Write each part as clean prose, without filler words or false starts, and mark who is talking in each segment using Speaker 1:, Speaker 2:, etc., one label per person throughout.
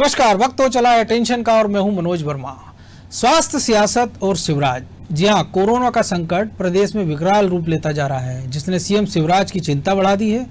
Speaker 1: नमस्कार, वक्त हो चला है टेंशन का और मैं हूं मनोज वर्मा। स्वास्थ्य, सियासत और शिवराज। जी हां, कोरोना का संकट प्रदेश में विकराल रूप लेता जा रहा है, जिसने सीएम शिवराज की चिंता बढ़ा दी है।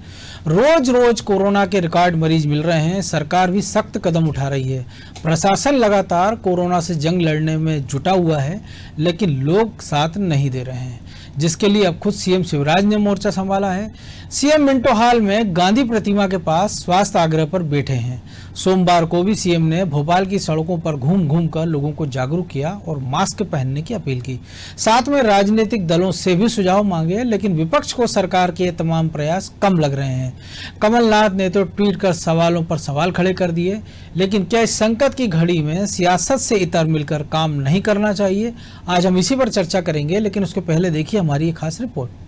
Speaker 1: रोज रोज कोरोना के रिकॉर्ड मरीज मिल रहे हैं। सरकार भी सख्त कदम उठा रही है। प्रशासन लगातार कोरोना से जंग लड़ने में जुटा हुआ है, लेकिन लोग साथ नहीं दे रहे हैं, जिसके लिए अब खुद सीएम शिवराज ने मोर्चा संभाला है। सीएम मिंटो हॉल में गांधी प्रतिमा के पास स्वास्थ्य आग्रह पर बैठे हैं। सोमवार को भी सीएम ने भोपाल की सड़कों पर घूम घूम कर लोगों को जागरूक किया और मास्क पहनने की अपील की। साथ में राजनीतिक दलों से भी सुझाव मांगे, लेकिन विपक्ष को सरकार के तमाम प्रयास कम लग रहे हैं। कमलनाथ ने तो ट्वीट कर सवालों पर सवाल खड़े कर दिए। लेकिन क्या इस संकट की घड़ी में सियासत से इतर मिलकर काम नहीं करना चाहिए? आज हम इसी पर चर्चा करेंगे, लेकिन उसके पहले देखिए हमारी एक खास रिपोर्ट।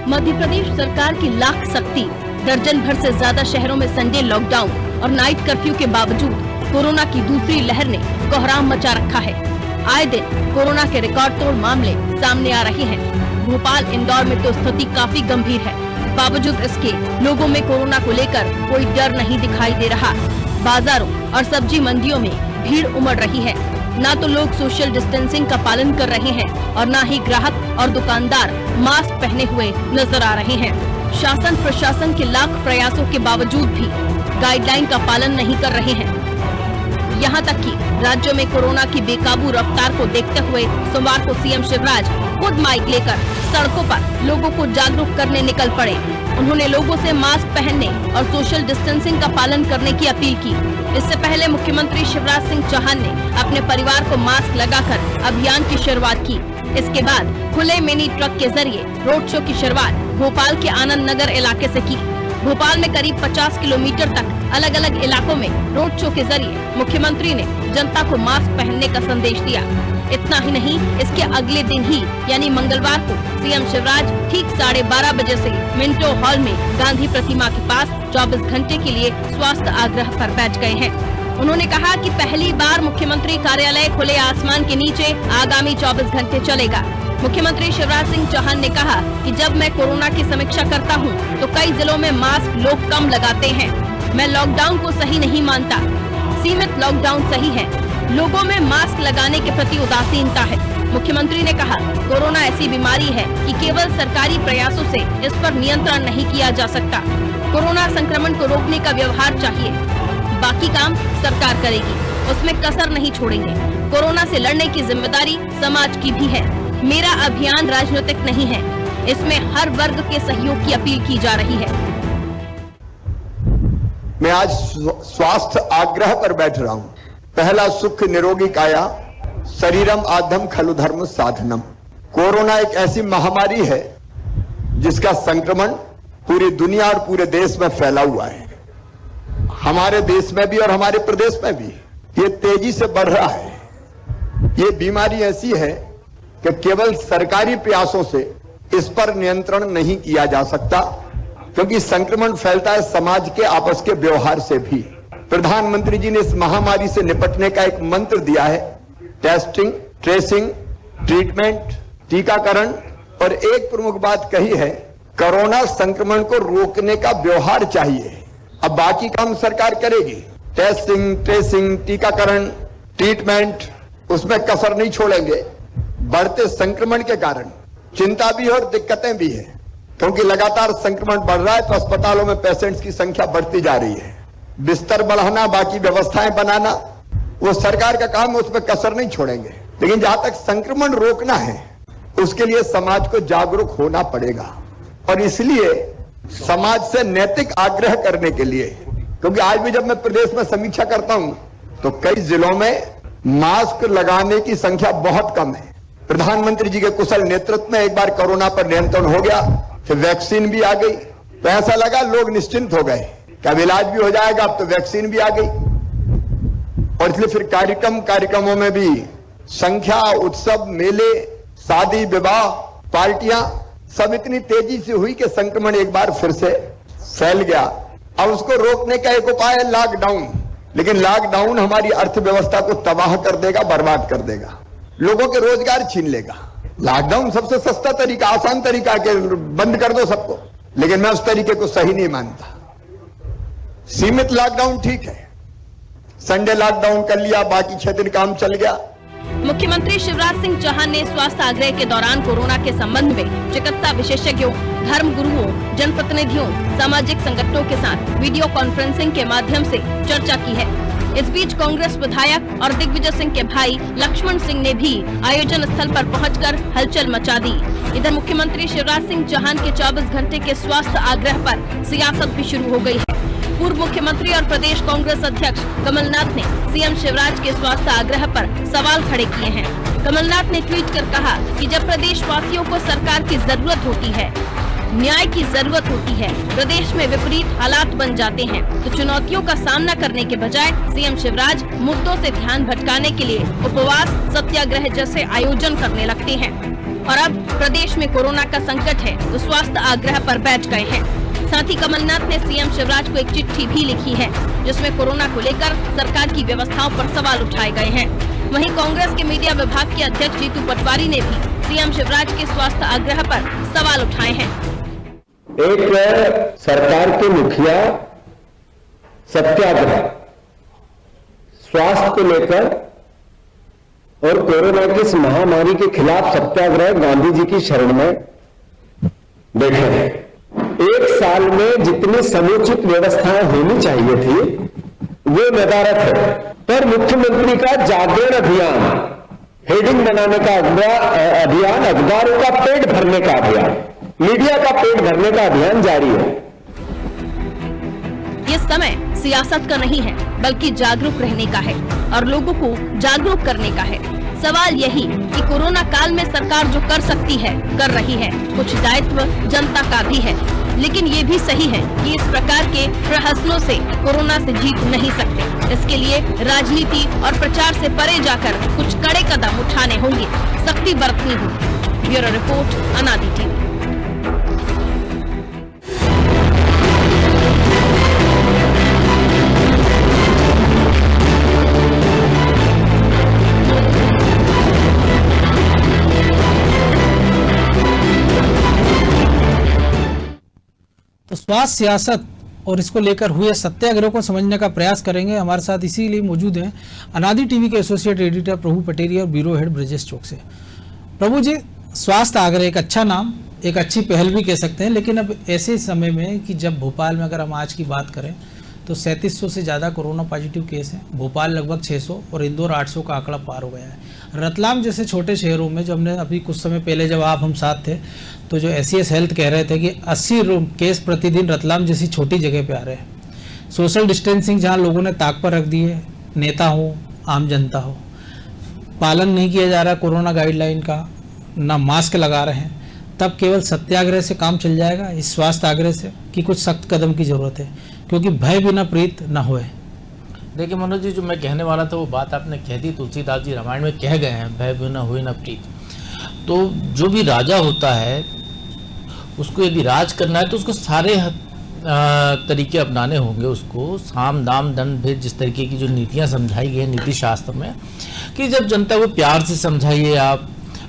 Speaker 2: मध्य प्रदेश सरकार की लाख सख्ती, दर्जन भर से ज्यादा शहरों में संडे लॉकडाउन और नाइट कर्फ्यू के बावजूद कोरोना की दूसरी लहर ने कोहराम मचा रखा है। आए दिन कोरोना के रिकॉर्ड तोड़ मामले सामने आ रहे हैं। भोपाल, इंदौर में तो स्थिति काफी गंभीर है। बावजूद इसके लोगों में कोरोना को लेकर कोई डर नहीं दिखाई दे रहा। बाजारों और सब्जी मंडियों में भीड़ उमड़ रही है। ना तो लोग सोशल डिस्टेंसिंग का पालन कर रहे हैं और ना ही ग्राहक और दुकानदार मास्क पहने हुए नजर आ रहे हैं। शासन प्रशासन के लाख प्रयासों के बावजूद भी गाइडलाइन का पालन नहीं कर रहे हैं। यहाँ तक कि राज्य में कोरोना की बेकाबू रफ्तार को देखते हुए सोमवार को सीएम शिवराज खुद माइक लेकर सड़कों पर लोगों को जागरूक करने निकल पड़े। उन्होंने लोगों से मास्क पहनने और सोशल डिस्टेंसिंग का पालन करने की अपील की। इससे पहले मुख्यमंत्री शिवराज सिंह चौहान ने अपने परिवार को मास्क लगाकर अभियान की शुरुआत की। इसके बाद खुले मिनी ट्रक के जरिए रोड शो की शुरुआत भोपाल के आनंद नगर इलाके से की। भोपाल में करीब 50 किलोमीटर तक अलग अलग इलाकों में रोड शो के जरिए मुख्यमंत्री ने जनता को मास्क पहनने का संदेश दिया। इतना ही नहीं, इसके अगले दिन ही यानी मंगलवार को सीएम शिवराज ठीक 12:30 बजे से मिंटो हॉल में गांधी प्रतिमा के पास 24 घंटे के लिए स्वास्थ्य आग्रह पर बैठ गए हैं। उन्होंने कहा कि पहली बार मुख्यमंत्री कार्यालय खुले आसमान के नीचे आगामी 24 घंटे चलेगा। मुख्यमंत्री शिवराज सिंह चौहान ने कहा कि जब मैं कोरोना की समीक्षा करता हूं, तो कई जिलों में मास्क लोग कम लगाते हैं। मैं लॉकडाउन को सही नहीं मानता। सीमित लॉकडाउन सही है। लोगों में मास्क लगाने के प्रति उदासीनता है। मुख्यमंत्री ने कहा, कोरोना ऐसी बीमारी है कि केवल सरकारी प्रयासों से इस पर नियंत्रण नहीं किया जा सकता। कोरोना संक्रमण को रोकने का व्यवहार चाहिए, बाकी काम सरकार करेगी, उसमें कसर नहीं छोड़ेंगे। कोरोना से लड़ने की जिम्मेदारी समाज की भी है। मेरा अभियान राजनीतिक नहीं है, इसमें हर वर्ग के सहयोग की अपील की जा रही है।
Speaker 3: मैं आज स्वास्थ्य आग्रह पर बैठ रहा हूं। पहला, सुख निरोगी काया, शरीरम आधम खलु धर्म साधनम। कोरोना एक ऐसी महामारी है जिसका संक्रमण पूरी दुनिया और पूरे देश में फैला हुआ है। हमारे देश में भी और हमारे प्रदेश में भी ये तेजी से बढ़ रहा है। ये बीमारी ऐसी है कि केवल सरकारी प्रयासों से इस पर नियंत्रण नहीं किया जा सकता, क्योंकि संक्रमण फैलता है समाज के आपस के व्यवहार से भी। प्रधानमंत्री जी ने इस महामारी से निपटने का एक मंत्र दिया है, टेस्टिंग, ट्रेसिंग, ट्रीटमेंट, टीकाकरण, और एक प्रमुख बात कही है, कोरोना संक्रमण को रोकने का व्यवहार चाहिए। अब बाकी काम सरकार करेगी, टेस्टिंग, ट्रेसिंग, टीकाकरण, ट्रीटमेंट, उसमें कसर नहीं छोड़ेंगे। बढ़ते संक्रमण के कारण चिंता भी है और दिक्कतें भी है, क्योंकि लगातार संक्रमण बढ़ रहा है तो अस्पतालों में पेशेंट्स की संख्या बढ़ती जा रही है। बिस्तर बढ़ाना, बाकी व्यवस्थाएं बनाना, वो सरकार का काम है, उसमें कसर नहीं छोड़ेंगे। लेकिन जहां तक संक्रमण रोकना है, उसके लिए समाज को जागरूक होना पड़ेगा। और इसलिए समाज से नैतिक आग्रह करने के लिए, क्योंकि आज भी जब मैं प्रदेश में समीक्षा करता हूं तो कई जिलों में मास्क लगाने की संख्या बहुत कम है। प्रधानमंत्री जी के कुशल नेतृत्व में एक बार कोरोना पर नियंत्रण हो गया, फिर वैक्सीन भी आ गई, तो ऐसा लगा लोग निश्चिंत हो गए कि अब इलाज भी हो जाएगा, अब तो वैक्सीन भी आ गई। और इसलिए फिर कार्यक्रमों में भी संख्या, उत्सव, मेले, शादी, विवाह, पार्टियां सब इतनी तेजी से हुई कि संक्रमण एक बार फिर से फैल गया। अब उसको रोकने का एक उपाय है लॉकडाउन। लेकिन लॉकडाउन हमारी अर्थव्यवस्था को तबाह कर देगा, बर्बाद कर देगा, लोगों के रोजगार छीन लेगा। लॉकडाउन सबसे सस्ता तरीका, आसान तरीका के बंद कर दो सबको, लेकिन मैं उस तरीके को सही नहीं मानता। सीमित लॉकडाउन ठीक है, संडे लॉकडाउन कर लिया, बाकी 6 दिन काम चल गया।
Speaker 2: मुख्यमंत्री शिवराज सिंह चौहान ने स्वास्थ्य आग्रह के दौरान कोरोना के संबंध में चिकित्सा विशेषज्ञों, धर्म गुरुओं, जनप्रतिनिधियों, सामाजिक संगठनों के साथ वीडियो कॉन्फ्रेंसिंग के माध्यम से चर्चा की है। इस बीच कांग्रेस विधायक और दिग्विजय सिंह के भाई लक्ष्मण सिंह ने भी आयोजन स्थल पर पहुंचकर हलचल मचा दी। इधर मुख्यमंत्री शिवराज सिंह चौहान के 24 घंटे के स्वास्थ्य आग्रह पर सियासत भी शुरू हो गई है। पूर्व मुख्यमंत्री और प्रदेश कांग्रेस अध्यक्ष कमलनाथ ने सीएम शिवराज के स्वास्थ्य आग्रह पर सवाल खड़े किए हैं। कमलनाथ ने ट्वीट कर कहा कि जब प्रदेश वासियों को सरकार की जरूरत होती है, न्याय की जरूरत होती है, प्रदेश में विपरीत हालात बन जाते हैं, तो चुनौतियों का सामना करने के बजाय सीएम शिवराज मुद्दों से ध्यान भटकाने के लिए उपवास, सत्याग्रह जैसे आयोजन करने लगते हैं। और अब प्रदेश में कोरोना का संकट है तो स्वास्थ्य आग्रह पर बैठ गए हैं। साथ ही कमलनाथ ने सीएम शिवराज को एक चिट्ठी भी लिखी है, जिसमें कोरोना को लेकर सरकार की व्यवस्थाओं पर सवाल उठाए गए हैं। वहीं कांग्रेस के मीडिया विभाग के अध्यक्ष जीतू पटवारी ने भी सीएम शिवराज के स्वास्थ्य आग्रह पर सवाल उठाए हैं।
Speaker 4: एक सरकार के मुखिया सत्याग्रह स्वास्थ्य को लेकर और कोरोना की इस महामारी के खिलाफ सत्याग्रह गांधी जी की शरण में बैठे हैं। एक साल में जितनी समुचित व्यवस्थाएं होनी चाहिए थी वो नदारत है, पर मुख्यमंत्री का जागरण अभियान, हेडिंग बनाने का अभियान, अखबारों का पेट भरने का अभियान, मीडिया का पेट भरने का अभियान जारी है।
Speaker 2: ये समय सियासत का नहीं है, बल्कि जागरूक रहने का है और लोगों को जागरूक करने का है। सवाल यही कि कोरोना काल में सरकार जो कर सकती है, कर रही है, कुछ दायित्व जनता का भी है। लेकिन ये भी सही है कि इस प्रकार के प्रहसनों से कोरोना से जीत नहीं सकते। इसके लिए राजनीति और प्रचार से परे जाकर कुछ कड़े कदम उठाने होंगे, सख्ती बरतनी होगी। ब्यूरो रिपोर्ट, अनादि टीवी।
Speaker 1: तो स्वास्थ्य सियासत और इसको लेकर हुए सत्याग्रह को समझने का प्रयास करेंगे। हमारे साथ इसीलिए मौजूद हैं अनादि टीवी के एसोसिएट एडिटर प्रभु पटेरिया और ब्यूरो हेड ब्रजेश चौक से। प्रभु जी, स्वास्थ्य आग्रह एक अच्छा नाम, एक अच्छी पहल भी कह सकते हैं, लेकिन अब ऐसे समय में कि जब भोपाल में अगर हम आज की बात करें तो 3700 से ज़्यादा कोरोना पॉजिटिव केस हैं, भोपाल लगभग 600 और इंदौर 800 का आंकड़ा पार हो गया है। रतलाम जैसे छोटे शहरों में, जो हमने अभी कुछ समय पहले जब हम साथ थे तो जो SES हेल्थ कह रहे थे कि 80 केस प्रतिदिन रतलाम जैसी छोटी जगह पे आ रहे हैं। सोशल डिस्टेंसिंग जहाँ लोगों ने ताक पर रख दी है, नेता हो आम जनता हो, पालन नहीं किया जा रहा कोरोना गाइडलाइन का, ना मास्क लगा रहे हैं, तब केवल सत्याग्रह से काम चल जाएगा इस स्वास्थ्य आग्रह से कि कुछ सख्त कदम की जरूरत है, क्योंकि भय बिना प्रीत न होए।
Speaker 5: देखिए मनोज जी, जो मैं कहने वाला था वो बात आपने कह दी। तुलसीदास जी रामायण में कह गए हैं, भय बिना होए न प्रीत। तो जो भी राजा होता है उसको यदि राज करना है तो उसको सारे तरीके अपनाने होंगे। उसको साम दाम दंड भेद, जिस तरीके की जो नीतियां समझाई गई हैं नीति शास्त्र में, कि जब जनता को प्यार से समझाइए, आप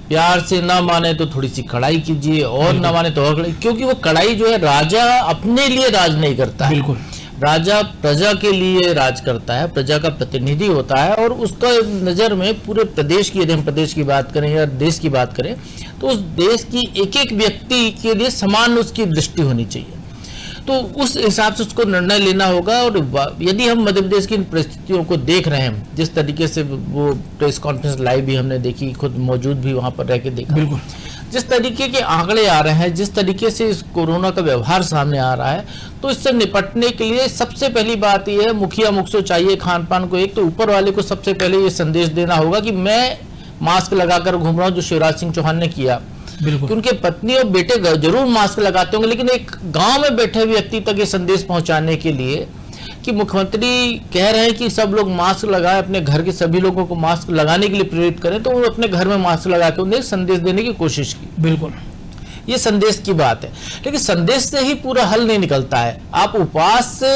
Speaker 5: प्यार से ना माने तो थोड़ी सी कड़ाई कीजिए, और ना माने तो और कड़ाई, क्योंकि वो कड़ाई जो है, राजा अपने लिए राज नहीं करता है।
Speaker 1: बिल्कुल,
Speaker 5: राजा प्रजा के लिए राज करता है, प्रजा का प्रतिनिधि होता है, और उसका नज़र में पूरे प्रदेश की, यदि हम प्रदेश की बात करें या देश की बात करें, तो उस देश की एक एक व्यक्ति के लिए समान उसकी दृष्टि होनी चाहिए। तो उस हिसाब से उसको निर्णय लेना होगा। और यदि हम मध्य प्रदेश की इन परिस्थितियों को देख रहे हैं, जिस तरीके से वो प्रेस कॉन्फ्रेंस लाइव भी हमने देखी, खुद मौजूद भी वहाँ पर रह के देखा,
Speaker 1: बिल्कुल,
Speaker 5: जिस तरीके के आंकड़े आ रहे हैं, जिस तरीके से इस कोरोना का व्यवहार सामने आ रहा है, तो इससे निपटने के लिए सबसे पहली बात यह है, मुखिया मुख से चाहिए खान पान को एक, तो ऊपर वाले को सबसे पहले ये संदेश देना होगा कि मैं मास्क लगाकर घूम रहा हूँ, जो शिवराज सिंह चौहान ने किया।
Speaker 1: बिल्कुल,
Speaker 5: कि उनके पत्नी और बेटे जरूर मास्क लगाते होंगे, लेकिन एक गांव में बैठे व्यक्ति तक ये संदेश पहुंचाने के लिए कि मुख्यमंत्री कह रहे हैं कि सब लोग मास्क लगाएं, अपने घर के सभी लोगों को मास्क लगाने के लिए प्रेरित करें, तो वो अपने घर में मास्क लगा के उन्हें संदेश देने की कोशिश की।
Speaker 1: बिल्कुल,
Speaker 5: ये संदेश की बात है। लेकिन संदेश से ही पूरा हल नहीं निकलता है। आप उपवास से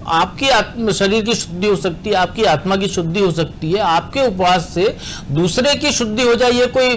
Speaker 5: आपकी शरीर की शुद्धि हो सकती है, आपकी आत्मा की शुद्धि हो सकती है, आपके उपवास से दूसरे की शुद्धि हो जाए, ये कोई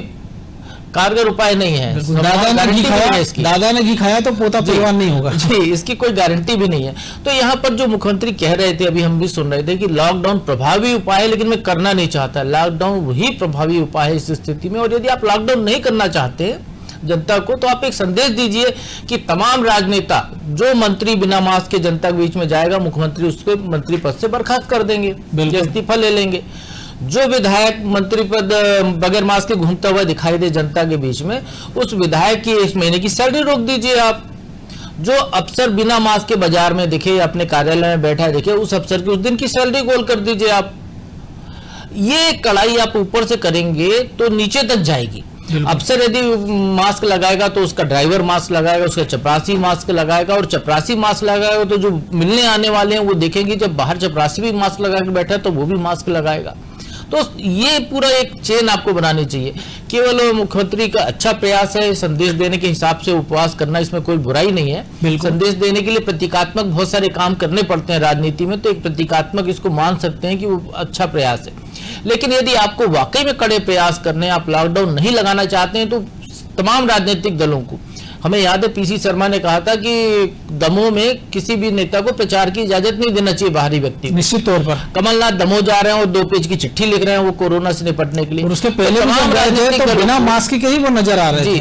Speaker 5: कारगर उपाय नहीं है।
Speaker 1: दादा ने घी खाया तो पोता परिवार नहीं होगा
Speaker 5: जी, इसकी कोई गारंटी भी नहीं है। तो यहाँ पर जो मुख्यमंत्री कह रहे थे, अभी हम भी सुन रहे थे कि लॉकडाउन प्रभावी उपाय है, लेकिन मैं करना नहीं चाहता। लॉकडाउन वही प्रभावी उपाय है इस स्थिति में। और यदि आप लॉकडाउन नहीं करना चाहते जनता को, तो आप एक संदेश दीजिए कि तमाम राजनेता जो मंत्री बिना मास्क के जनता के बीच में जाएगा, मुख्यमंत्री उसको मंत्री पद से बर्खास्त कर देंगे, इस्तीफा ले लेंगे। जो विधायक मंत्री पद बगैर मास्क के घूमता हुआ दिखाई दे जनता के बीच में, उस विधायक की इस महीने की सैलरी रोक दीजिए आप। जो अफसर बिना मास्क के बाजार में दिखे, अपने कार्यालय में बैठा दिखे, उस अफसर की उस दिन की सैलरी गोल कर दीजिए आप। ये कड़ाई आप ऊपर से करेंगे तो नीचे तक जाएगी। अफसर यदि मास्क लगाएगा तो उसका ड्राइवर मास्क लगाएगा, उसका चपरासी मास्क लगाएगा, और चपरासी मास्क लगाएगा तो जो मिलने आने वाले हैं वो देखेंगे जब बाहर चपरासी भी मास्क लगा के बैठा है तो वो भी मास्क लगाएगा। तो ये पूरा एक चेन आपको बनानी चाहिए। केवल मुख्यमंत्री का अच्छा प्रयास है संदेश देने के हिसाब से उपवास करना, इसमें कोई बुराई नहीं है। संदेश देने के लिए प्रतीकात्मक बहुत सारे काम करने पड़ते हैं राजनीति में, तो एक प्रतीकात्मक इसको मान सकते हैं कि वो अच्छा प्रयास है। लेकिन यदि आपको वाकई में कड़े प्रयास करने, आप लॉकडाउन नहीं लगाना चाहते हैं, तो तमाम राजनीतिक दलों को, हमें याद है पीसी शर्मा ने कहा था कि दमोह में किसी भी नेता को प्रचार की इजाजत नहीं देना चाहिए बाहरी व्यक्ति को।
Speaker 1: निश्चित तौर पर
Speaker 5: कमलनाथ दमोह जा रहे हैं और 2 पेज की चिट्ठी लिख रहे हैं वो कोरोना से निपटने के लिए।
Speaker 1: और उसके पहले तो बिना मास्क के ही वो नजर आ रहे थे।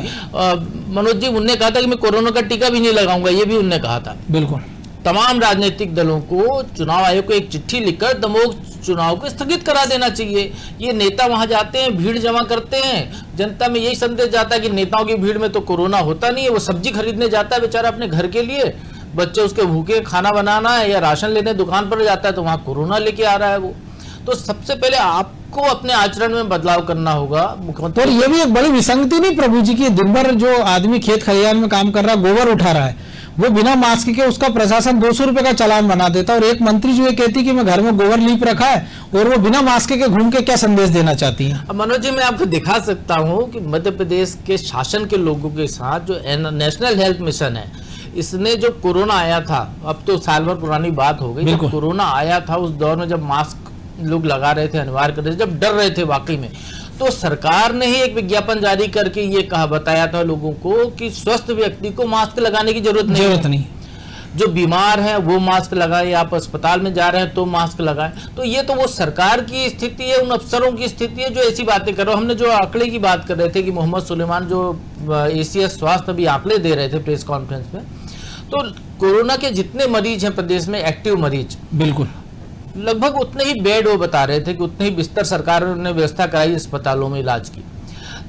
Speaker 5: मनोज जी, उनने कहा था कि मैं कोरोना का टीका भी नहीं लगाऊंगा, ये भी उनने कहा था।
Speaker 1: बिल्कुल।
Speaker 5: तमाम राजनीतिक दलों को चुनाव आयोग को एक चिट्ठी लिखकर दमोह चुनाव को स्थगित करा देना चाहिए। ये नेता वहां जाते हैं, भीड़ जमा करते हैं, जनता में यही संदेश जाता है कि नेताओं की भीड़ में तो कोरोना होता नहीं है। वो सब्जी खरीदने जाता है बेचारा अपने घर के लिए, बच्चे उसके भूखे, खाना बनाना है या राशन लेने दुकान पर जाता है तो वहां कोरोना लेके आ रहा है वो। तो सबसे पहले आपको अपने आचरण में बदलाव करना होगा मुख्यमंत्री।
Speaker 1: और ये भी एक बड़ी विसंगति नहीं प्रभु जी की, दिन भर जो आदमी खेत खलिहान में काम कर रहा है, गोबर उठा रहा है, वो बिना मास्क के उसका प्रशासन 200 रुपए का चालान बना देता है। और एक मंत्री जो ये कहती कि मैं घर में गोबर लीप रखा है और वो बिना मास्क के घूम के क्या संदेश देना चाहती है।
Speaker 5: अब मनोज जी, मैं आपको दिखा सकता हूँ कि मध्य प्रदेश के शासन के लोगों के साथ जो नेशनल हेल्थ मिशन है, इसने जो कोरोना आया था, अब तो साल भर पुरानी बात हो गई, जब कोरोना आया था उस दौर में जब मास्क लोग लगा रहे थे, अनिवार्य कर रहे थे, जब डर रहे थे वाकई में, तो सरकार ने ही एक विज्ञापन जारी करके ये कहा, बताया था लोगों को कि स्वस्थ व्यक्ति को मास्क लगाने की जरूरत नहीं। जो बीमार है वो मास्क लगाए, आप अस्पताल में जा रहे हैं तो मास्क लगाएं। तो ये तो वो सरकार की स्थिति है, उन अफसरों की स्थिति है जो ऐसी बातें कर रहे हो। हमने जो आंकड़े की बात कर रहे थे कि मोहम्मद सुलेमान जो एसीएस स्वास्थ्य अभी आंकड़े दे रहे थे प्रेस कॉन्फ्रेंस में, तो कोरोना के जितने मरीज हैं प्रदेश में, एक्टिव मरीज,
Speaker 1: बिल्कुल
Speaker 5: लगभग उतने ही बेड वो बता रहे थे कि उतने ही बिस्तर सरकार ने व्यवस्था कराई अस्पतालों में इलाज की।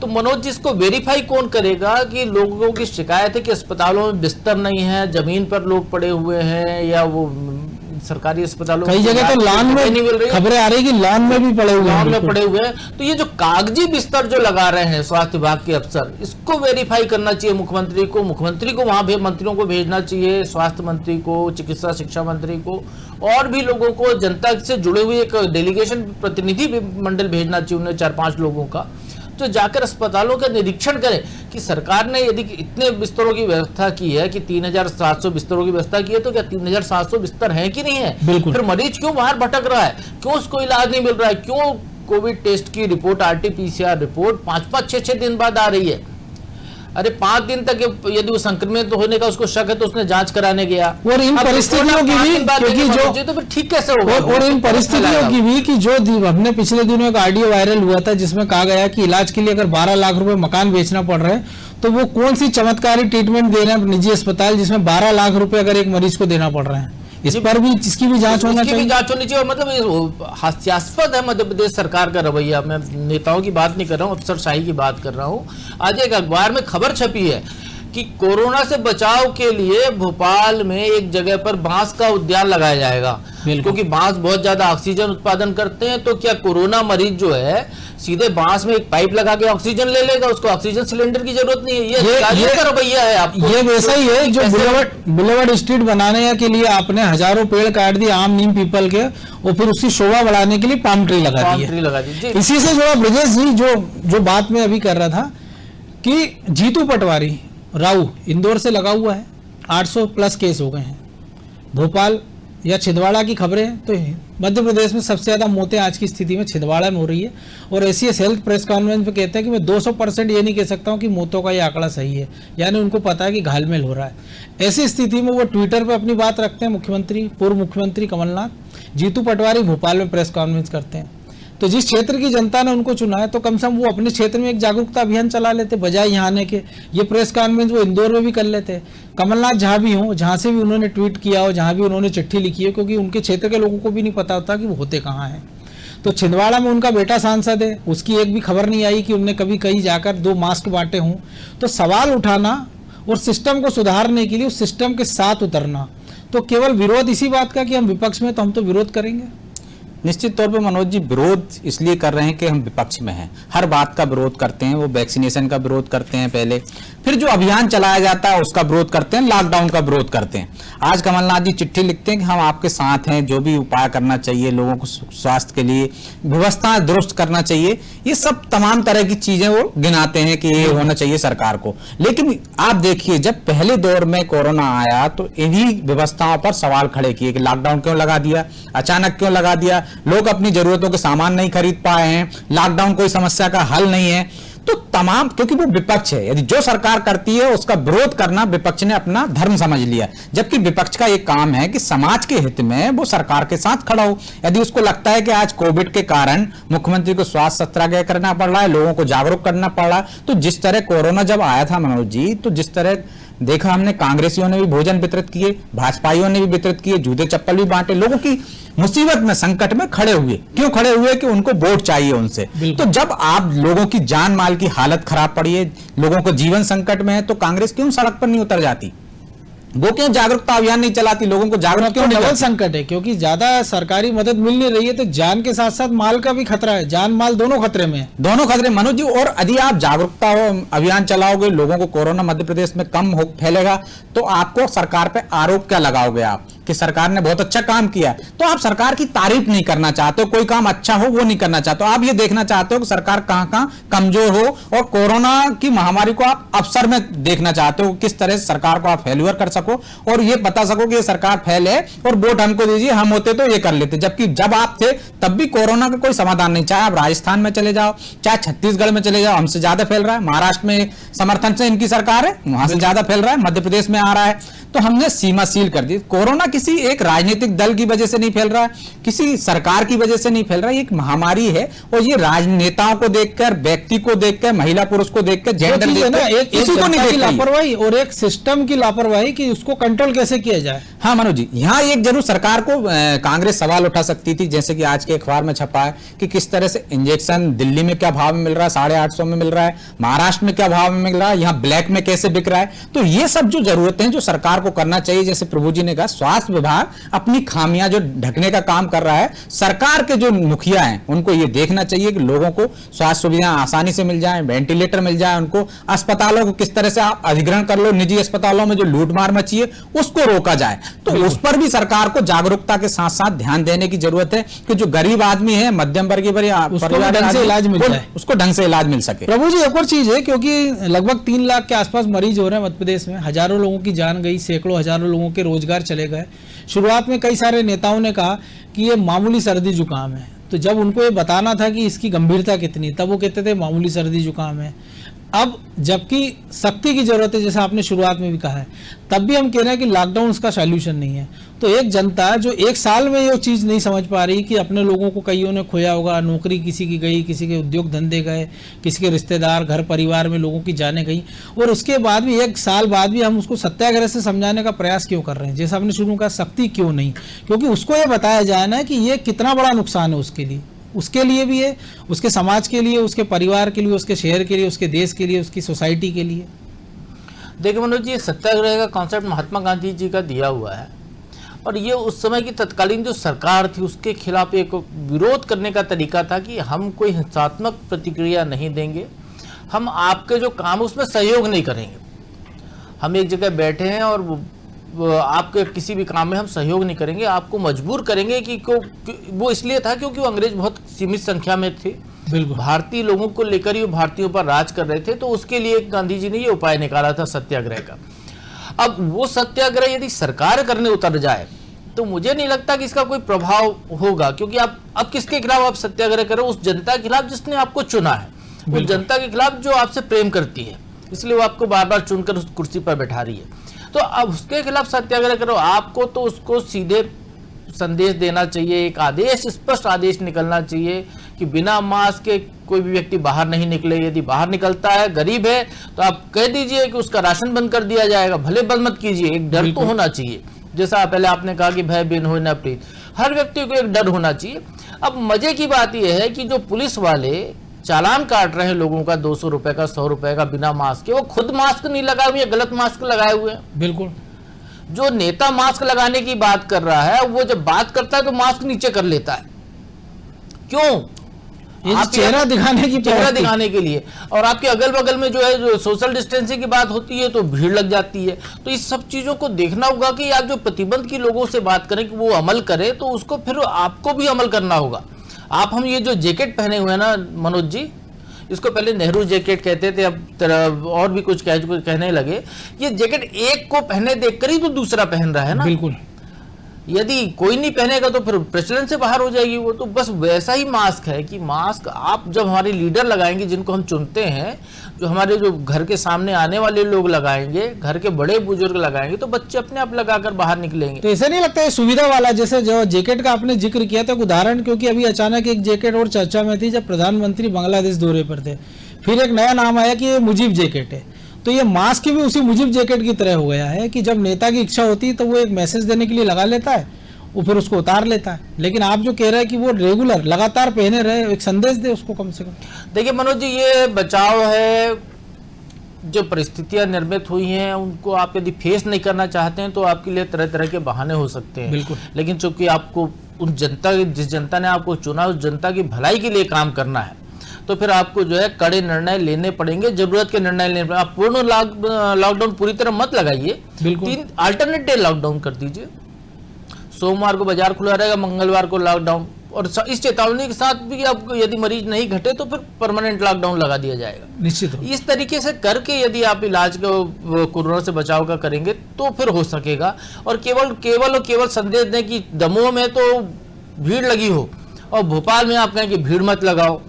Speaker 5: तो मनोज जी, इसको वेरीफाई कौन करेगा कि लोगों की शिकायत है कि अस्पतालों में बिस्तर नहीं है, जमीन पर लोग पड़े हुए हैं, या वो सरकारी अस्पतालों
Speaker 1: कई जगह तो लॉन में खबरें आ रही कि लॉन में भी पड़े हुए हैं,
Speaker 5: पड़े हुए हैं। तो ये जो कागजी बिस्तर जो लगा रहे हैं स्वास्थ्य विभाग के अफसर, इसको वेरीफाई करना चाहिए मुख्यमंत्री को वहां मंत्रियों को भेजना चाहिए, स्वास्थ्य मंत्री को, चिकित्सा शिक्षा मंत्री को, और भी लोगों को, जनता से जुड़े हुए एक डेलीगेशन प्रतिनिधि मंडल भेजना चाहिए उन्हें, 4-5 लोगों का, जो जाकर अस्पतालों का निरीक्षण करें कि सरकार ने यदि इतने बिस्तरों की व्यवस्था की है कि 3700 बिस्तरों की व्यवस्था की है, तो क्या 3700 बिस्तर हैं कि नहीं है? फिर मरीज क्यों बाहर भटक रहा है, क्यों उसको इलाज नहीं मिल रहा है, क्यों कोविड टेस्ट की रिपोर्ट, RT-PCR रिपोर्ट 5-5, 6-6 दिन बाद आ रही है? अरे 5 दिन तक यदि वो संक्रमित होने का उसको शक है तो उसने जांच कराने गया।
Speaker 1: और इन परिस्थितियों की भी, क्योंकि जो
Speaker 5: तो फिर ठीक कैसे होगा?
Speaker 1: और इन परिस्थितियों की भी कि जो हमने पिछले दिनों एक ऑडियो वायरल हुआ था जिसमें कहा गया कि इलाज के लिए अगर 12 लाख रुपए मकान बेचना पड़ रहा है, तो वो कौन सी चमत्कारी ट्रीटमेंट दे रहे हैं निजी अस्पताल जिसमें 12 लाख रुपए अगर एक मरीज को देना पड़ रहा है? इस पर भी इसकी भी जांच होना चाहिए।
Speaker 5: जांच होनी चाहिए। मतलब हास्यास्पद है मध्य प्रदेश सरकार का रवैया। मैं नेताओं की बात नहीं कर रहा हूँ, अफसरशाही की बात कर रहा हूँ। आज एक अखबार में खबर छपी है कि कोरोना से बचाव के लिए भोपाल में एक जगह पर बांस का उद्यान लगाया जाएगा, क्योंकि बांस बहुत ज्यादा ऑक्सीजन उत्पादन करते हैं। तो क्या कोरोना मरीज जो है सीधे बांस में एक पाइप लगा के ऑक्सीजन ले लेगा, उसको ऑक्सीजन सिलेंडर की जरूरत नहीं है। ये रवैया है आपको।
Speaker 1: ये वैसा ही है जो बुलेवर्ड स्ट्रीट बनाने के लिए आपने हजारों पेड़ काट दिए आम नीम पीपल के, और फिर उसकी शोभा बढ़ाने के लिए पाम ट्री लगा दी। इसी से जुड़ा ब्रजेश जी जो बात मैं अभी कर रहा था कि जीतू पटवारी राऊ इंदौर से लगा हुआ है, 800 प्लस केस हो गए हैं। भोपाल या छिंदवाड़ा की खबरें तो मध्य प्रदेश में सबसे ज़्यादा मौतें आज की स्थिति में छिंदवाड़ा में हो रही है। और एसीएस हेल्थ प्रेस कॉन्फ्रेंस में कहते हैं कि मैं 200% ये नहीं कह सकता हूँ कि मौतों का ये आंकड़ा सही है, यानी उनको पता है कि घालमेल हो रहा है। ऐसी स्थिति में वो ट्विटर पर अपनी बात रखते हैं। मुख्यमंत्री, पूर्व मुख्यमंत्री कमलनाथ, जीतू पटवारी भोपाल में प्रेस कॉन्फ्रेंस करते हैं। तो जिस क्षेत्र की जनता ने उनको चुना है तो कम से कम वो अपने क्षेत्र में एक जागरूकता अभियान चला लेते, बजाय यहाँ आने के। ये प्रेस कॉन्फ्रेंस वो इंदौर में भी कर लेते। कमलनाथ जहाँ भी हों, जहाँ से भी उन्होंने ट्वीट किया हो, जहाँ भी उन्होंने चिट्ठी लिखी है, क्योंकि उनके क्षेत्र के लोगों को भी नहीं पता होता कि वो होते कहाँ हैं। तो छिंदवाड़ा में उनका बेटा सांसद है, उसकी एक भी खबर नहीं आई कि उनने कभी कहीं जाकर 2 मास्क बांटे हों। तो सवाल उठाना और सिस्टम को सुधारने के लिए उस सिस्टम के साथ उतरना, तो केवल विरोध इसी बात का कि हम विपक्ष में, तो हम तो विरोध करेंगे।
Speaker 6: निश्चित तौर पे मनोज जी विरोध इसलिए कर रहे हैं कि हम विपक्ष में हैं, हर बात का विरोध करते हैं। वो वैक्सीनेशन का विरोध करते हैं पहले, फिर जो अभियान चलाया जाता है उसका विरोध करते हैं, लॉकडाउन का विरोध करते हैं। आज कमलनाथ जी चिट्ठी लिखते हैं कि हम आपके साथ हैं, जो भी उपाय करना चाहिए लोगों को स्वास्थ्य के लिए, व्यवस्था दुरुस्त करना चाहिए, ये सब तमाम तरह की चीजें वो गिनाते हैं कि ये होना चाहिए सरकार को। लेकिन आप देखिए, जब पहले दौर में कोरोना आया तो इन्हीं व्यवस्थाओं पर सवाल खड़े किए कि लॉकडाउन क्यों लगा दिया, अचानक क्यों लगा दिया, लोग अपनी जरूरतों के सामान नहीं खरीद पाए हैं, लॉकडाउन कोई समस्या का हल नहीं है। तो तमाम, क्योंकि वो विपक्ष है, यदि जो सरकार करती है उसका विरोध करना विपक्ष ने अपना धर्म समझ लिया, जबकि विपक्ष का एक काम है कि समाज के हित में वो सरकार के साथ खड़ा हो। यदि उसको लगता है कि आज कोविड के कारण मुख्यमंत्री को स्वास्थ्य सत्याग्रह करना पड़ रहा है, लोगों को जागरूक करना पड़ रहा है, तो जिस तरह कोरोना जब आया था मनोज जी, तो जिस तरह देखा हमने, कांग्रेसियों ने भी भोजन वितरित किए, भाजपाइयों ने भी वितरित किए, जूते चप्पल भी बांटे, लोगों की मुसीबत में, संकट में खड़े हुए। क्यों खड़े हुए? कि उनको वोट चाहिए उनसे। तो जब आप लोगों की जान माल की हालत खराब पड़ी है, लोगों को जीवन संकट में है, तो कांग्रेस क्यों सड़क पर नहीं उतर जाती? वो क्यों जागरूकता अभियान नहीं चलाती, लोगों को जागरूक क्यों नहीं?
Speaker 1: डबल संकट है, क्योंकि ज्यादा सरकारी मदद मिल नहीं रही है, तो जान के साथ साथ माल का भी खतरा है, जान माल दोनों खतरे में है।
Speaker 6: दोनों खतरे मनोज जी। और यदि आप जागरूकता अभियान चलाओगे, लोगों को कोरोना मध्य प्रदेश में कम फैलेगा, तो आपको सरकार पे आरोप क्या लगाओगे आप कि सरकार ने बहुत अच्छा काम किया? तो आप सरकार की तारीफ नहीं करना चाहते हो, कोई काम अच्छा हो वो नहीं करना चाहते हो, आप ये देखना चाहते हो कि सरकार कहां कहां कमजोर हो, और कोरोना की महामारी को आप अवसर में देखना चाहते हो, किस तरह से सरकार को आप फेल्यूर कर सको और ये बता सको कि ये सरकार फेल है और वोट हमको दीजिए, हम होते तो ये कर लेते। जबकि जब आप थे तब भी कोरोना का कोई समाधान नहीं। चाहे आप राजस्थान में चले जाओ, चाहे छत्तीसगढ़ में चले जाओ, हमसे ज्यादा फैल रहा है। महाराष्ट्र में समर्थन से इनकी सरकार है, वहां से ज्यादा फैल रहा है, मध्य प्रदेश में आ रहा है। तो हमने सीमा सील कर दी। कोरोना किसी एक राजनीतिक दल की वजह से नहीं फैल रहा है, किसी सरकार की वजह से नहीं फैल रहा है, एक महामारी है। और ये राजनेताओं को देखकर, व्यक्ति को देखकर, महिला पुरुष को देखकर, जेंडर देखकर, किसी को नहीं,
Speaker 1: लापरवाही और एक सिस्टम की लापरवाही कि उसको कंट्रोल कैसे किया जाए।
Speaker 6: हाँ मनोज जी, यहाँ एक जरूर सरकार को कांग्रेस सवाल उठा सकती थी, जैसे कि आज के अखबार में छपा है कि किस तरह से इंजेक्शन दिल्ली में क्या भाव में मिल रहा है, 850 में मिल रहा है, महाराष्ट्र में क्या भाव में मिल रहा है, यहाँ ब्लैक में कैसे बिक रहा है। तो ये सब जो जरूरतें जो सरकार को करना चाहिए, जैसे प्रभु जी ने कहा, स्वास्थ्य विभाग अपनी खामियां जो ढकने का काम कर रहा है, सरकार के जो मुखिया हैं उनको ये देखना चाहिए कि लोगों को स्वास्थ्य सुविधाएं आसानी से मिल जाए, वेंटिलेटर मिल जाए उनको, अस्पतालों को किस तरह से आप अधिग्रहण कर लो, निजी अस्पतालों में जो लूटमार मची है उसको रोका जाए। तो उस पर भी सरकार को जागरूकता के साथ साथ ध्यान देने की जरूरत है कि जो गरीब आदमी है, मध्यम वर्गीय परिवार,
Speaker 1: इलाज मिल जाए,
Speaker 6: उसको ढंग से इलाज मिल सके।
Speaker 1: प्रभु जी एक और चीज है, क्योंकि लगभग 3 लाख के आसपास मरीज हो रहे हैं मध्य प्रदेश में, हजारों लोगों की जान गई, सैकड़ों हजारों लोगों के रोजगार चले गए। शुरुआत में कई सारे नेताओं ने कहा कि ये मामूली सर्दी जुकाम है, तो जब उनको ये बताना था कि इसकी गंभीरता कितनी, तब वो कहते थे मामूली सर्दी जुकाम है। अब जबकि सख्ती की जरूरत है, जैसा आपने शुरुआत में भी कहा है, तब भी हम कह रहे हैं कि लॉकडाउन उसका सॉल्यूशन नहीं है। तो एक जनता जो 1 साल में ये चीज़ नहीं समझ पा रही कि अपने लोगों को कईयों ने खोया होगा, नौकरी किसी की गई, किसी के उद्योग धंधे गए, किसी के रिश्तेदार, घर परिवार में लोगों की जाने गई, और उसके बाद भी 1 साल बाद भी हम उसको सत्याग्रह से समझाने का प्रयास क्यों कर रहे हैं? जैसा आपने शुरू कहा, सख्ती क्यों नहीं? क्योंकि उसको ये बताया जाए ना कि ये कितना बड़ा नुकसान है उसके लिए, उसके लिए भी है, उसके समाज के लिए, उसके परिवार के लिए, उसके शहर के लिए, उसके देश के लिए, उसकी सोसाइटी के लिए।
Speaker 5: देखिए मनोज जी, सत्याग्रह का कॉन्सेप्ट महात्मा गांधी जी का दिया हुआ है, और ये उस समय की तत्कालीन जो सरकार थी उसके खिलाफ एक विरोध करने का तरीका था कि हम कोई हिंसात्मक प्रतिक्रिया नहीं देंगे, हम आपके जो काम उसमें सहयोग नहीं करेंगे। हम एक जगह बैठे हैं और आपके किसी भी काम में हम सहयोग नहीं करेंगे, आपको मजबूर करेंगे कि वो इसलिए था क्योंकि वो अंग्रेज बहुत सीमित संख्या में थे,
Speaker 1: बिल्कुल
Speaker 5: भारतीय लोगों को लेकर ही वो भारतीयों पर राज कर रहे थे, तो उसके लिए गांधी जी ने ये उपाय निकाला था सत्याग्रह का। अब वो सत्याग्रह यदि सरकार करने उतर जाए तो मुझे नहीं लगता कि इसका कोई प्रभाव होगा, क्योंकि आप अब किसके खिलाफ आप सत्याग्रह करो? उस जनता के खिलाफ जिसने आपको चुना है, उस जनता के खिलाफ जो आपसे प्रेम करती है, इसलिए वो आपको बार बार चुनकर उस कुर्सी पर बैठा रही है। तो अब उसके खिलाफ सत्याग्रह करो, आपको तो उसको सीधे संदेश देना चाहिए, एक आदेश, स्पष्ट आदेश निकलना चाहिए कि बिना मास्क के कोई भी व्यक्ति बाहर नहीं निकले। यदि बाहर निकलता है, गरीब है, तो आप कह दीजिए कि उसका राशन बंद कर दिया जाएगा, भले बंद मत कीजिए, एक डर तो होना चाहिए। जैसा पहले आपने कहा कि भय बिन होए न प्रीत, हर व्यक्ति को एक डर होना चाहिए। अब मजे की बात यह है कि जो पुलिस वाले चालान काट रहे हैं लोगों का 200 रुपए का, 100 रुपए का बिना मास्क के, वो खुद मास्क नहीं लगाए हुए, गलत मास्क लगाए हुए हैं।
Speaker 1: बिल्कुल।
Speaker 5: जो नेता मास्क लगाने की बात कर रहा है, वो जब बात करता है तो मास्क नीचे कर लेता है। क्यों?
Speaker 1: ये चेहरा दिखाने की,
Speaker 5: चेहरा दिखाने के लिए। और आपके अगल बगल में जो है, जो सोशल डिस्टेंसिंग की बात होती है तो भीड़ लग जाती है। तो इस सब चीजों को देखना होगा कि आप जो प्रतिबंध की लोगों से बात करें कि वो अमल करें, तो उसको फिर आपको भी अमल करना होगा। आप हम ये जो जैकेट पहने हुए हैं ना मनोज जी, इसको पहले नेहरू जैकेट कहते थे, अब और भी कुछ कहने लगे। ये जैकेट एक को पहने देखकर ही तो दूसरा पहन रहा है ना।
Speaker 1: बिल्कुल।
Speaker 5: यदि कोई नहीं पहनेगा तो फिर प्रचलन से बाहर हो जाएगी वो। तो बस वैसा ही मास्क है कि मास्क आप जब हमारे लीडर लगाएंगे, जिनको हम चुनते हैं, जो हमारे जो घर के सामने आने वाले लोग लगाएंगे, घर के बड़े बुजुर्ग लगाएंगे, तो बच्चे अपने आप लगाकर बाहर निकलेंगे।
Speaker 1: तो ऐसा नहीं लगता है सुविधा वाला, जैसे जो जैकेट का आपने जिक्र किया था उदाहरण, क्योंकि अभी अचानक एक जैकेट और चर्चा में थी जब प्रधानमंत्री बांग्लादेश दौरे पर थे, फिर एक नया नाम आया कि ये मुजीब जैकेट है। तो ये मास्क भी उसी मुजीब जैकेट की तरह हो गया है कि जब नेता की इच्छा होती है तो वो एक मैसेज देने के लिए लगा लेता है, वो फिर उसको उतार लेता है। लेकिन आप जो कह रहे हैं कि वो रेगुलर लगातार पहने रहे, एक संदेश दे उसको कम से कम।
Speaker 5: देखिए मनोज जी, ये बचाव है। जो परिस्थितियां निर्मित हुई हैं उनको आप यदि फेस नहीं करना चाहते हैं तो आपके लिए तरह तरह के बहाने हो सकते हैं।
Speaker 1: बिल्कुल।
Speaker 5: लेकिन चूंकि आपको उन जनता, जिस जनता ने आपको चुना, उस जनता की भलाई के लिए काम करना है, तो फिर आपको जो है कड़े निर्णय लेने पड़ेंगे, जरूरत के निर्णय लेने पड़ेंगे। आप पूर्ण लॉकडाउन पूरी तरह मत लगाइए, 3 अल्टरनेट डे लॉकडाउन कर दीजिए। सोमवार को बाजार खुला रहेगा, मंगलवार को लॉकडाउन, और इस चेतावनी के साथ भी आपको यदि मरीज नहीं घटे तो फिर परमानेंट लॉकडाउन लगा दिया जाएगा।
Speaker 1: निश्चित।
Speaker 5: इस तरीके से करके यदि आप इलाज को कोरोना से बचाव का करेंगे तो फिर हो सकेगा। और केवल संदेश दें कि दमोह में तो भीड़ लगी हो और भोपाल में आप कहें कि भीड़ मत लगाओ,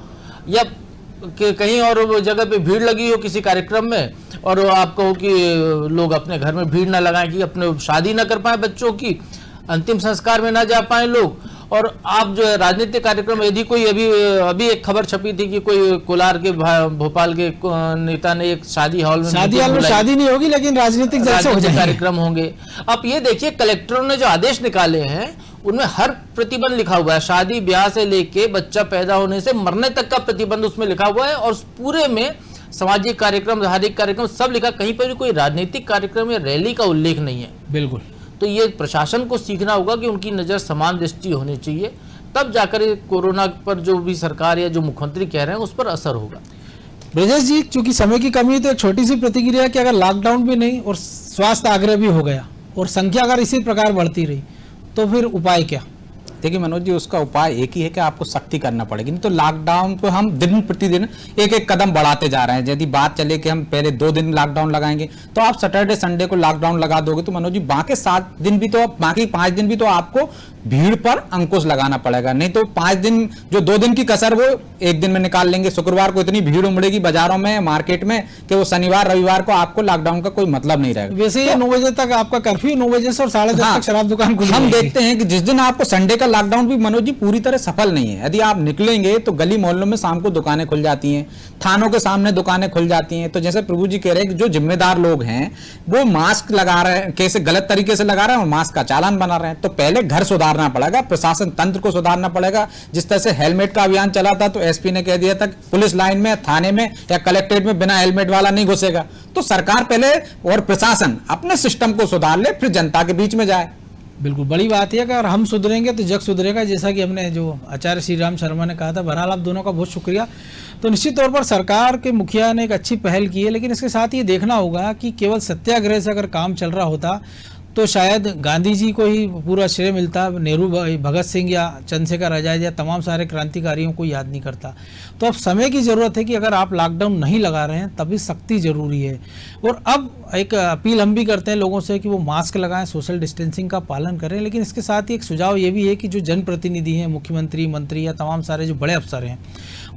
Speaker 5: या कहीं और जगह पे भीड़ लगी हो किसी कार्यक्रम में और आप कहो कि लोग अपने घर में भीड़ ना लगाएं, कि अपने शादी ना कर पाए, बच्चों की अंतिम संस्कार में ना जा पाए लोग। और आप जो है राजनीतिक कार्यक्रम, यदि कोई अभी एक खबर छपी थी कि कोई कोलार के भोपाल के नेता ने एक शादी हॉल में
Speaker 1: शादी नहीं होगी लेकिन राजनीतिक
Speaker 5: कार्यक्रम होंगे। अब ये देखिए, कलेक्टरों ने जो आदेश निकाले हैं उनमें हर प्रतिबंध लिखा हुआ है, शादी ब्याह से लेके बच्चा पैदा होने से मरने तक का प्रतिबंध उसमें लिखा हुआ है। और पूरे में सामाजिक कार्यक्रम, धार्मिक कार्यक्रम सब लिखा, कहीं पर भी कोई राजनीतिक कार्यक्रम या रैली का उल्लेख नहीं है।
Speaker 1: बिल्कुल।
Speaker 5: तो ये प्रशासन को सीखना होगा कि उनकी नज़र समान दृष्टि होनी चाहिए, तब जाकर कोरोना पर जो भी सरकार या जो मुख्यमंत्री कह रहे हैं उस पर असर होगा।
Speaker 1: ब्रजेश जी, चूंकि समय की कमी है तो एक छोटी सी प्रतिक्रिया कि अगर लॉकडाउन भी नहीं और स्वास्थ्य आग्रह भी हो गया और संख्या अगर इसी प्रकार बढ़ती रही तो फिर उपाय क्या?
Speaker 6: देखिए मनोज जी, उसका उपाय एक ही है कि आपको सख्ती करना पड़ेगी। नहीं तो लॉकडाउन को हम दिन प्रतिदिन एक एक कदम बढ़ाते जा रहे हैं। यदि बात चले कि हम पहले 2 दिन लॉकडाउन लगाएंगे तो आप सैटरडे संडे को लॉकडाउन लगा दोगे तो मनोज जी बाकी 7 दिन भी तो, बाकी 5 दिन भी तो आपको भीड़ पर अंकुश लगाना पड़ेगा। नहीं तो 5 दिन, जो 2 दिन की कसर वो 1 दिन में निकाल लेंगे। शुक्रवार को इतनी भीड़ उमड़ेगी बाजारों में, मार्केट में, कि वो शनिवार रविवार को आपको लॉकडाउन का कोई मतलब नहीं रहेगा।
Speaker 1: वैसे ये 9 बजे तक आपका कर्फ्यू, 9 बजे से और 10:30 तक शराब दुकान खुली।
Speaker 6: हम देखते हैं कि जिस दिन आपको संडे का लॉकडाउन भी मनोज जी पूरी तरह सफल नहीं है। यदि आप निकलेंगे तो गली मोहल्लों में शाम को दुकानें खुल जाती हैं, थानों के सामने दुकानें खुल जाती हैं। तो जैसे प्रभु जी कह रहे हैं कि जो जिम्मेदार लोग हैं वो मास्क लगा रहे हैं, कैसे गलत तरीके से लगा रहे हैं और मास्क का चालान बना रहे हैं। तो पहले घर सुधारना पड़ेगा, प्रशासन तंत्र को सुधारना पड़ेगा। जिस तरह से हेलमेट का अभियान चला था तो एसपी ने कह दिया था पुलिस लाइन में, थाने में या कलेक्ट्रेट में बिना हेलमेट वाला नहीं घुसेगा। तो सरकार पहले और प्रशासन अपने सिस्टम को सुधार ले, फिर जनता के बीच में जाए।
Speaker 1: बिल्कुल, बड़ी बात है कि अगर हम सुधरेंगे तो जग सुधरेगा, जैसा कि हमने जो आचार्य श्री राम शर्मा ने कहा था। बहरहाल आप दोनों का बहुत शुक्रिया। तो निश्चित तौर पर सरकार के मुखिया ने एक अच्छी पहल की है, लेकिन इसके साथ ये देखना होगा कि केवल सत्याग्रह से अगर काम चल रहा होता तो शायद गांधी जी को ही पूरा श्रेय मिलता, नेहरू, भगत सिंह या चंद्रशेखर आजाद या तमाम सारे क्रांतिकारियों को याद नहीं करता। तो अब समय की ज़रूरत है कि अगर आप लॉकडाउन नहीं लगा रहे हैं तभी सख्ती ज़रूरी है। और अब एक अपील हम भी करते हैं लोगों से कि वो मास्क लगाएं, सोशल डिस्टेंसिंग का पालन करें, लेकिन इसके साथ ही एक सुझाव ये भी है कि जो जनप्रतिनिधि हैं, मुख्यमंत्री, मंत्री या तमाम सारे जो बड़े अफसर हैं,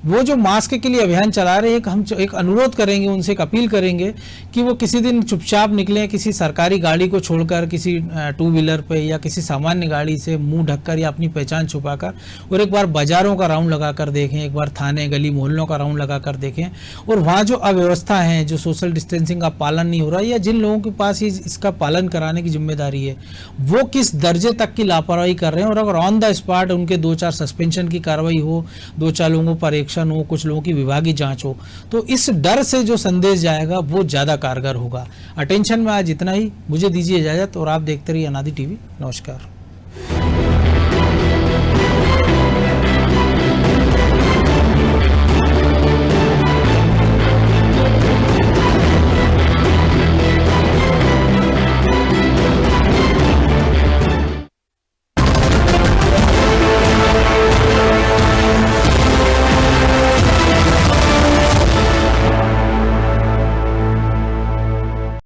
Speaker 1: वो जो मास्क के लिए अभियान चला रहे हैं, हम एक अनुरोध करेंगे उनसे, एक अपील करेंगे कि वो किसी दिन चुपचाप निकलें, किसी सरकारी गाड़ी को छोड़कर किसी टू व्हीलर पे या किसी सामान्य गाड़ी से मुंह ढककर या अपनी पहचान छुपाकर, और एक बार बाजारों का राउंड लगाकर देखें, एक बार थाने, गली, मोहल्लों का राउंड लगाकर देखें, और वहाँ जो अव्यवस्था है, जो सोशल डिस्टेंसिंग का पालन नहीं हो रहा है या जिन लोगों के पास इसका पालन कराने की जिम्मेदारी है, वो किस दर्जे तक की लापरवाही कर रहे हैं। और अगर ऑन द स्पॉट उनके 2-4 सस्पेंशन की कार्रवाई हो, 2-4 लोगों पर एक्शन हो, कुछ लोगों की विभागीय जांच हो, तो इस डर से जो संदेश जाएगा वो ज़्यादा कारगर होगा। अटेंशन में आज इतना ही, मुझे दीजिए इजाज़त और आप देखते रहिए अनादि टीवी। नमस्कार।